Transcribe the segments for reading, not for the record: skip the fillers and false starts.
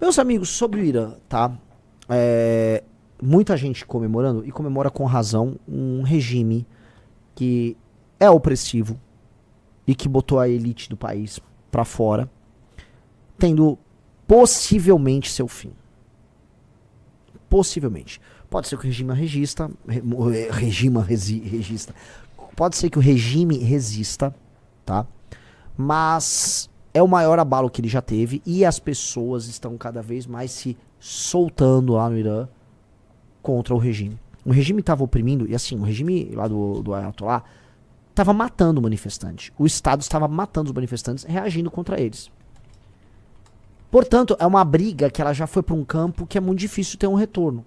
Meus amigos, sobre o Irã, tá? Muita gente comemorando, e comemora com razão, um regime que é opressivo e que botou a elite do país pra fora, tendo possivelmente seu fim. Possivelmente. Pode ser que o regime resista, resista. Pode ser que o regime resista, tá? Mas é o maior abalo que ele já teve e as pessoas estão cada vez mais se soltando lá no Irã contra o regime. O regime estava oprimindo, e assim, o regime lá do Ayatollah estava matando o manifestante. O Estado estava matando os manifestantes, reagindo contra eles. Portanto, é uma briga que ela já foi para um campo que é muito difícil ter um retorno.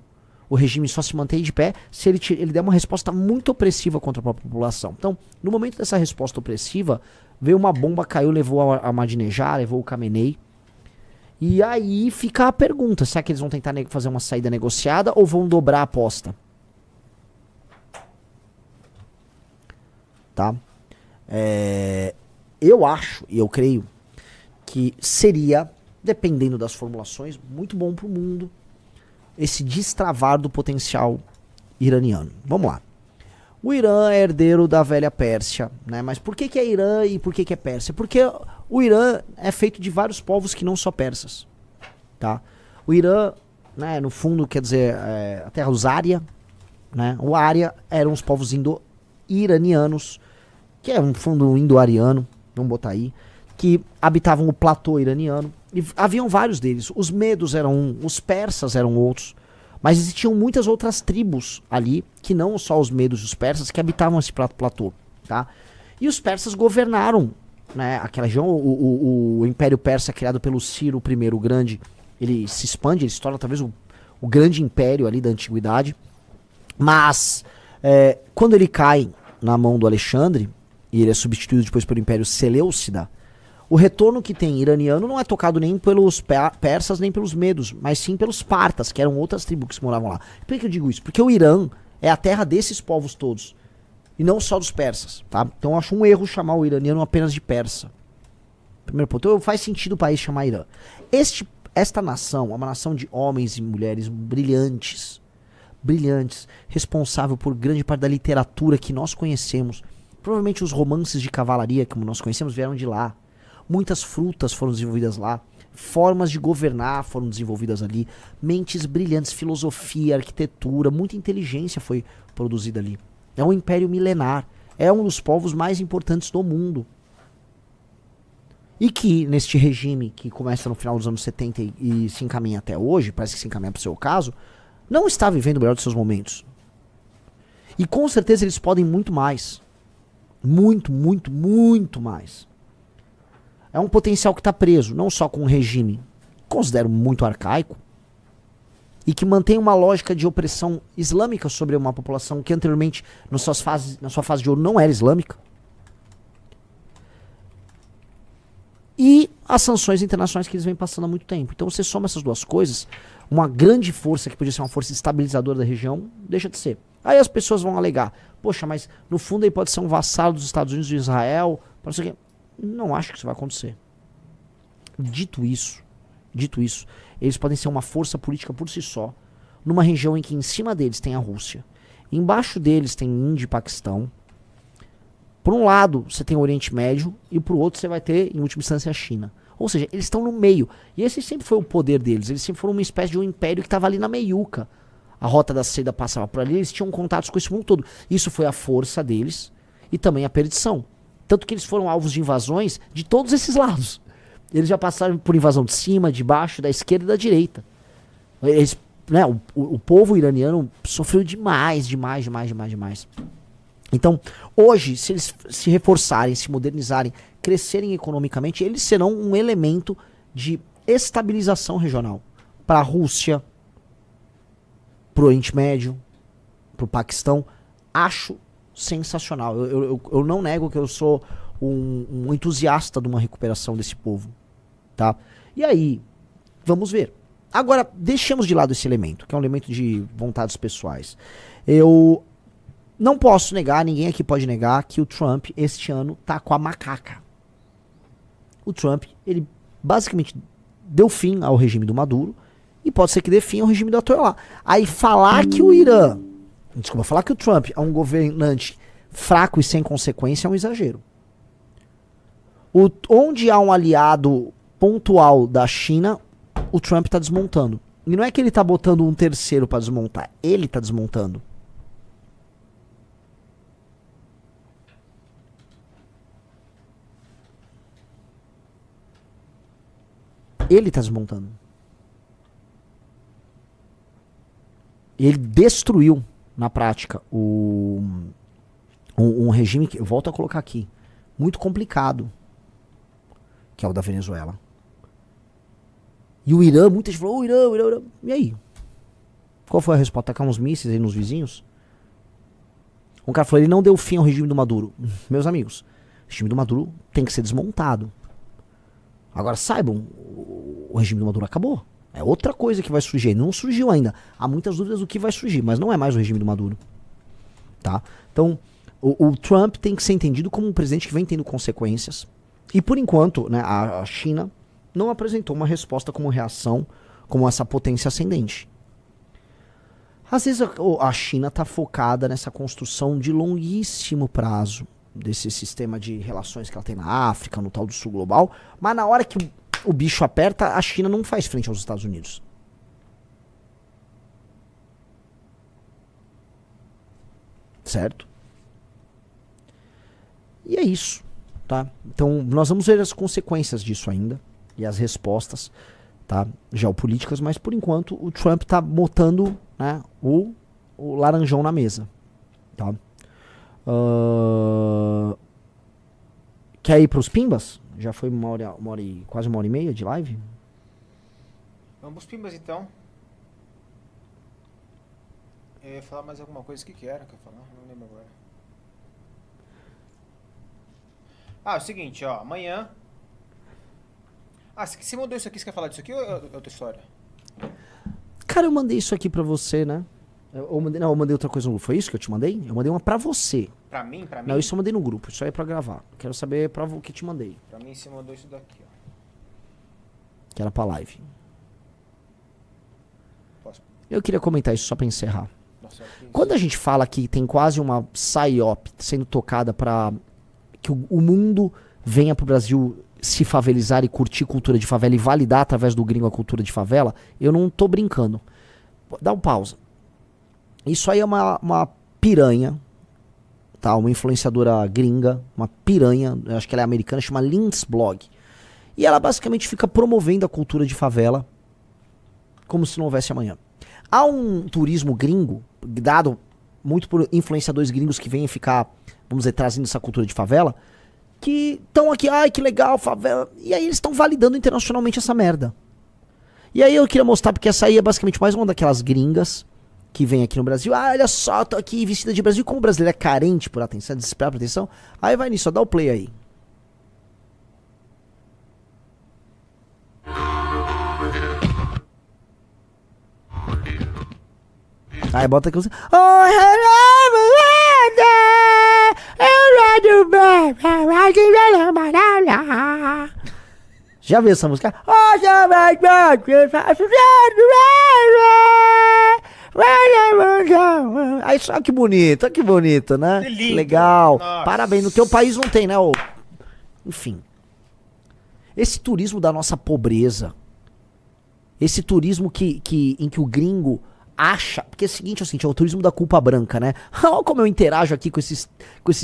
O regime só se mantém de pé se ele der uma resposta muito opressiva contra a própria população. Então, no momento dessa resposta opressiva, veio uma bomba, caiu, levou a Ahmadinejad, levou o Khamenei. E aí fica a pergunta, será que eles vão tentar fazer uma saída negociada ou vão dobrar a aposta? Tá? Eu acho, e eu creio, que seria, dependendo das formulações, muito bom pro mundo esse destravar do potencial iraniano. Vamos lá. O Irã é herdeiro da velha Pérsia, né? Mas por que é Irã e por que é Pérsia? Porque o Irã é feito de vários povos que não só persas, tá? O Irã, né, no fundo, quer dizer, a terra dos Ária, né? O Ária eram os povos indo-iranianos, que é um fundo indo-ariano, vamos botar aí, que habitavam o platô iraniano. E haviam vários deles. Os medos eram um, os persas eram outros. Mas existiam muitas outras tribos ali, que não só os medos e os persas, que habitavam esse platô. Tá? E os persas governaram, né, aquela região. O Império Persa, criado pelo Ciro I o Grande, ele se expande, ele se torna talvez o grande império ali da antiguidade. Mas, quando ele cai na mão do Alexandre, e ele é substituído depois pelo Império Seleucida, o retorno que tem iraniano não é tocado nem pelos persas, nem pelos medos, mas sim pelos partas, que eram outras tribos que moravam lá. Por que eu digo isso? Porque o Irã é a terra desses povos todos, e não só dos persas, tá? Então eu acho um erro chamar o iraniano apenas de persa. Primeiro ponto. Então faz sentido o país chamar Irã. Esta nação é uma nação de homens e mulheres brilhantes, responsável por grande parte da literatura que nós conhecemos. Provavelmente os romances de cavalaria, como nós conhecemos, vieram de lá. Muitas frutas foram desenvolvidas lá, formas de governar foram desenvolvidas ali, mentes brilhantes, filosofia, arquitetura, muita inteligência foi produzida ali. É um império milenar, é um dos povos mais importantes do mundo. E que, neste regime que começa no final dos anos 70 e se encaminha até hoje, parece que se encaminha para o seu caso, não está vivendo o melhor dos seus momentos. E com certeza eles podem muito mais. Muito, muito, muito mais. É um potencial que está preso, não só com um regime, considero muito arcaico, e que mantém uma lógica de opressão islâmica sobre uma população que anteriormente, na sua fase de ouro, não era islâmica. E as sanções internacionais que eles vêm passando há muito tempo. Então você soma essas duas coisas, uma grande força que podia ser uma força estabilizadora da região, deixa de ser. Aí as pessoas vão alegar, poxa, mas no fundo ele pode ser um vassalo dos Estados Unidos e de Israel, não sei o quê. Não acho que isso vai acontecer. Dito isso, eles podem ser uma força política por si só, numa região em que em cima deles tem a Rússia, embaixo deles tem Índia e Paquistão. Por um lado você tem o Oriente Médio e por outro você vai ter, em última instância, a China. Ou seja, eles estão no meio. E esse sempre foi o poder deles. Eles sempre foram uma espécie de um império que estava ali na meiuca. A Rota da Seda passava por ali, eles tinham contatos com esse mundo todo. Isso foi a força deles e também a perdição. Tanto que eles foram alvos de invasões de todos esses lados. Eles já passaram por invasão de cima, de baixo, da esquerda e da direita. Eles, né, o povo iraniano sofreu demais. Então, hoje, se eles se reforçarem, se modernizarem, crescerem economicamente, eles serão um elemento de estabilização regional. Para a Rússia, para o Oriente Médio, para o Paquistão. Acho sensacional. Eu não nego que eu sou um entusiasta de uma recuperação desse povo, tá? E aí, vamos ver. Agora, deixemos de lado esse elemento, que é um elemento de vontades pessoais. Eu não posso negar, ninguém aqui pode negar, que o Trump, este ano, tá com a macaca. O Trump, ele basicamente deu fim ao regime do Maduro e pode ser que dê fim ao regime do Ayatollah. Aí falar que o Irã, desculpa, falar que o Trump é um governante fraco e sem consequência é um exagero. Onde há um aliado pontual da China, o Trump está desmontando. E não é que ele está botando um terceiro para desmontar, ele está desmontando. Ele está desmontando. Ele destruiu, na prática, um regime que, eu volto a colocar aqui, muito complicado, que é o da Venezuela. E o Irã, muita gente falou, o Irã. E aí? Qual foi a resposta? Tacar uns mísseis aí nos vizinhos? Um cara falou, ele não deu fim ao regime do Maduro. Meus amigos, o regime do Maduro tem que ser desmontado. Agora saibam, o regime do Maduro acabou. É outra coisa que vai surgir. Não surgiu ainda. Há muitas dúvidas do que vai surgir, mas não é mais o regime do Maduro. Tá? Então, o Trump tem que ser entendido como um presidente que vem tendo consequências. E por enquanto, né, a China não apresentou uma resposta como reação, como essa potência ascendente. Às vezes a China está focada nessa construção de longuíssimo prazo desse sistema de relações que ela tem na África, no tal do Sul Global, mas na hora que o bicho aperta, a China não faz frente aos Estados Unidos. Certo? E é isso, tá? Então nós vamos ver as consequências disso ainda e as respostas, tá, geopolíticas, mas por enquanto o Trump tá botando, né, o laranjão na mesa, tá? Quer ir pros Pimbas? Já foi quase uma hora e meia de live? Vamos pros Pimbas então. Eu ia falar mais alguma coisa que era que eu ia falar, não lembro agora. É o seguinte, ó, amanhã. Você mandou isso aqui, você quer falar disso aqui ou é outra história? Cara, eu mandei isso aqui pra você, né? Eu mandei outra coisa no grupo. Foi isso que eu te mandei? Eu mandei uma pra você. Pra mim? Não, isso eu mandei no grupo. Isso aí é pra gravar. Quero saber o que te mandei. Pra mim você mandou isso daqui, ó. Que era pra live. Posso? Eu queria comentar isso só pra encerrar. Nossa, Quando a gente fala que tem quase uma psyop sendo tocada pra que o mundo venha pro Brasil se favelizar e curtir cultura de favela e validar através do gringo a cultura de favela, eu não tô brincando. Dá um pausa. Isso aí é uma piranha, tá? Uma influenciadora gringa, uma piranha, eu acho que ela é americana, chama Links Blog. E ela basicamente fica promovendo a cultura de favela como se não houvesse amanhã. Há um turismo gringo, dado muito por influenciadores gringos que vêm ficar, vamos dizer, trazendo essa cultura de favela, que estão aqui, ai que legal, favela. E aí eles estão validando internacionalmente essa merda. E aí eu queria mostrar, porque essa aí é basicamente mais uma daquelas gringas que vem aqui no Brasil. Ah, olha só, tô aqui vestida de Brasil. Como o brasileiro é carente por atenção, desesperado por atenção. Aí vai nisso, ó, dá o play aí. Aí bota aqui os... Já viu essa música? Aí só que bonito, né? Que lindo. Legal. Nossa. Parabéns, no teu país não tem, né? Enfim. Esse turismo da nossa pobreza, esse turismo em que o gringo acha, porque é o seguinte, é o turismo da culpa branca, né? Olha como eu interajo aqui com esses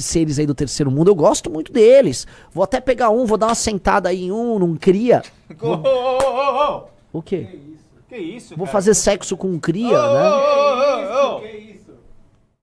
seres aí do terceiro mundo, eu gosto muito deles. Vou até pegar vou dar uma sentada aí em não cria. O quê? Que isso? Vou fazer sexo com um cria, né? Que